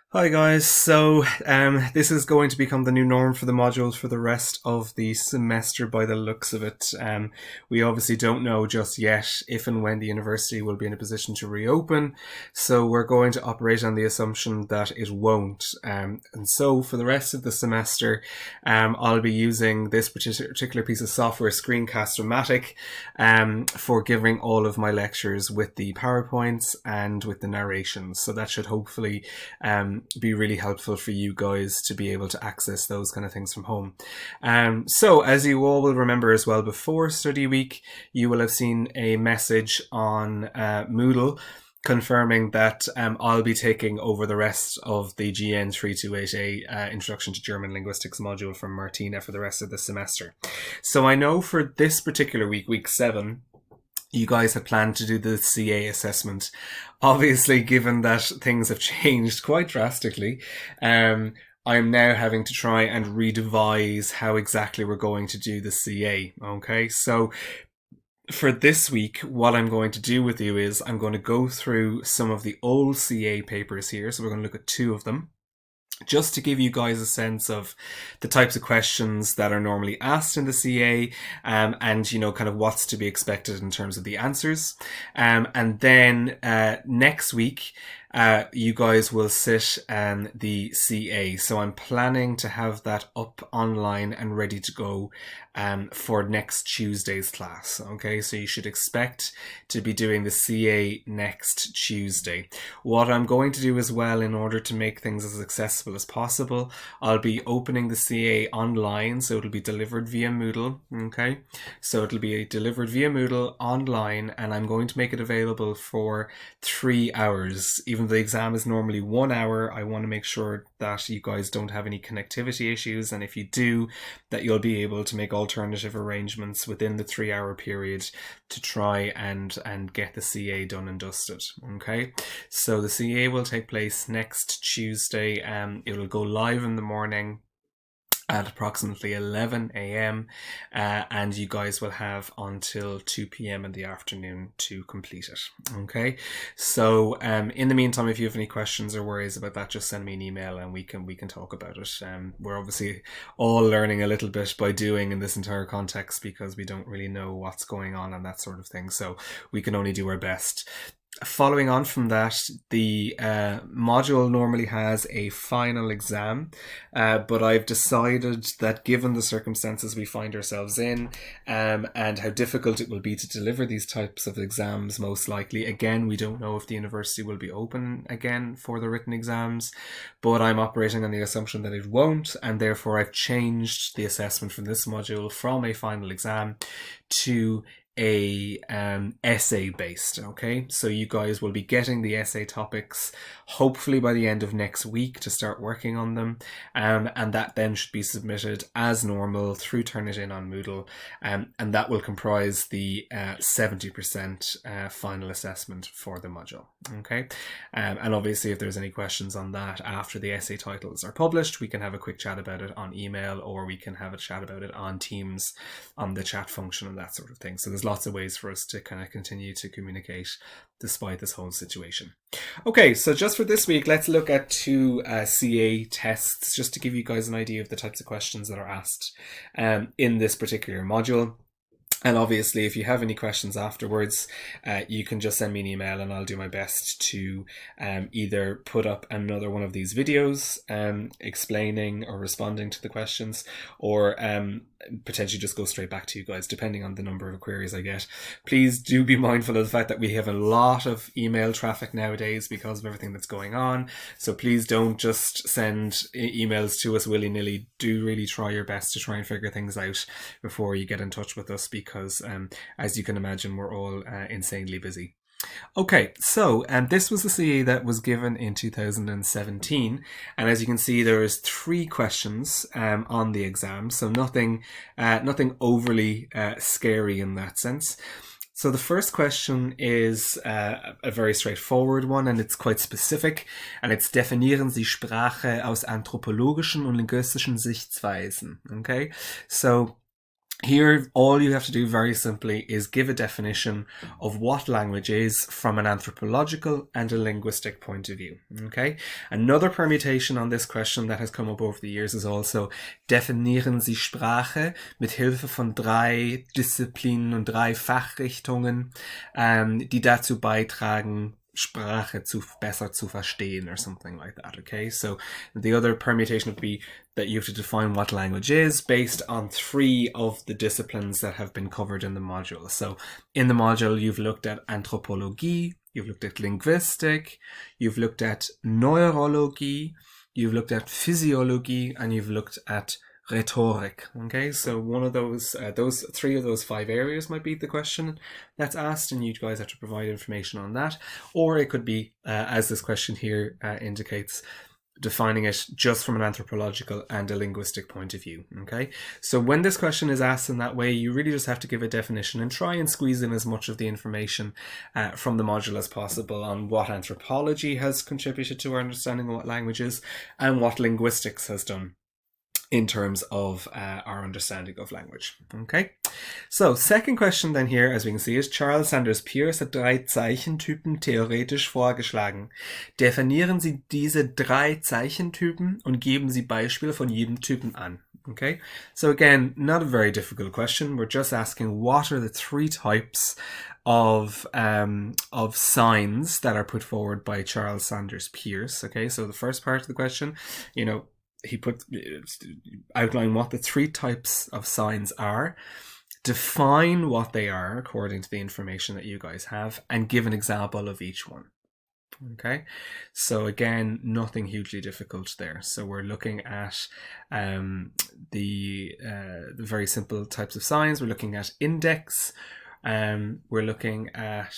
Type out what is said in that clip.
Hi guys, this is going to become the new norm for the modules for the rest of the semester by the looks of it. We obviously don't know just yet if and when the university will be in a position to reopen, so we're going to operate on the assumption that it won't. And so for the rest of the semester, I'll be using this particular piece of software, Screencast-O-Matic, for giving all of my lectures with the PowerPoints and with the narrations. So that should hopefully be really helpful for you guys to be able to access those kind of things from home. So as you all will remember as well, before study week, you will have seen a message on Moodle confirming that I'll be taking over the rest of the GN328A Introduction to German Linguistics module from Martina for the rest of the semester. So I know for this particular week, week 7, you guys had planned to do the CA assessment. Obviously, given that things have changed quite drastically, I'm now having to try and redevise how exactly we're going to do the CA. Okay, so for this week, what I'm going to do with you is I'm going to go through some of the old CA papers here. So we're going to look at 2 of them, just to give you guys a sense of the types of questions that are normally asked in the CA, and kind of what's to be expected in terms of the answers. And then next week, you guys will sit the CA. So I'm planning to have that up online and ready to go for next Tuesday's class. Okay, so you should expect to be doing the CA next Tuesday. What I'm going to do as well, in order to make things as accessible as possible, I'll be opening the CA online, so it'll be delivered via Moodle. Okay, so it'll be delivered via Moodle online, and I'm going to make it available for 3 hours. Even though the exam is normally 1 hour, I want to make sure that you guys don't have any connectivity issues, and if you do, that you'll be able to make alternative arrangements within the 3 hour period to try and get the CA done and dusted. Okay, so the CA will take place next Tuesday. It'll go live in the morning at approximately 11 a.m. And you guys will have until 2 p.m. in the afternoon to complete it. Okay, so in the meantime, if you have any questions or worries about that, just send me an email and we can talk about it. We're obviously all learning a little bit by doing in this entire context, because we don't really know what's going on and that sort of thing, so we can only do our best. Following on from that, the module normally has a final exam, but I've decided that given the circumstances we find ourselves in, and how difficult it will be to deliver these types of exams, most likely, again, we don't know if the university will be open again for the written exams, but I'm operating on the assumption that it won't, and therefore I've changed the assessment from this module from a final exam to a essay based. Okay, so you guys will be getting the essay topics hopefully by the end of next week to start working on them, and that then should be submitted as normal through Turnitin on Moodle, and that will comprise the 70% final assessment for the module. Okay, and obviously if there's any questions on that after the essay titles are published, we can have a quick chat about it on email, or we can have a chat about it on Teams on the chat function and that sort of thing. So there's lots of ways for us to kind of continue to communicate despite this whole situation. Okay, so just for this week, let's look at 2 CA tests, just to give you guys an idea of the types of questions that are asked in this particular module. And obviously, if you have any questions afterwards, you can just send me an email and I'll do my best to either put up another one of these videos explaining or responding to the questions, or potentially just go straight back to you guys, depending on the number of queries I get. Please do be mindful of the fact that we have a lot of email traffic nowadays because of everything that's going on. So please don't just send emails to us willy-nilly. Do really try your best to try and figure things out before you get in touch with us, because as you can imagine, we're all insanely busy. Okay, so this was the CA that was given in 2017, and as you can see, there is 3 questions on the exam, so nothing overly scary in that sense. So the first question is a very straightforward one, and it's quite specific, and it's definieren Sie Sprache aus anthropologischen und linguistischen Sichtweisen. Okay, so Here, all you have to do very simply is give a definition of what language is from an anthropological and a linguistic point of view. Okay. Another permutation on this question that has come up over the years is also definieren Sie Sprache mit Hilfe von 3 Disziplinen und 3 Fachrichtungen, die dazu beitragen, Sprache besser zu verstehen, or something like that. Okay, so the other permutation would be that you have to define what language is based on 3 of the disciplines that have been covered in the module. So in the module, you've looked at anthropologie, you've looked at linguistic, you've looked at neurology, you've looked at physiology, and you've looked at rhetoric. Okay, so one of those 3 of those 5 areas might be the question that's asked, and you guys have to provide information on that. Or it could be, as this question here indicates, defining it just from an anthropological and a linguistic point of view. Okay, so when this question is asked in that way, you really just have to give a definition and try and squeeze in as much of the information from the module as possible on what anthropology has contributed to our understanding of what language is and what linguistics has done in terms of our understanding of language. Okay, so second question then here, as we can see, is Charles Sanders Peirce hat 3 Zeichentypen theoretisch vorgeschlagen. Definieren Sie diese 3 Zeichentypen und geben Sie Beispiele von jedem Typen an. Okay, so again, not a very difficult question. We're just asking what are the 3 types of signs that are put forward by Charles Sanders Peirce. Okay, so the first part of the question, he outline what the 3 types of signs are, define what they are according to the information that you guys have, and give an example of each one. Okay, so again, nothing hugely difficult there. So we're looking at the very simple types of signs. We're looking at index. We're looking at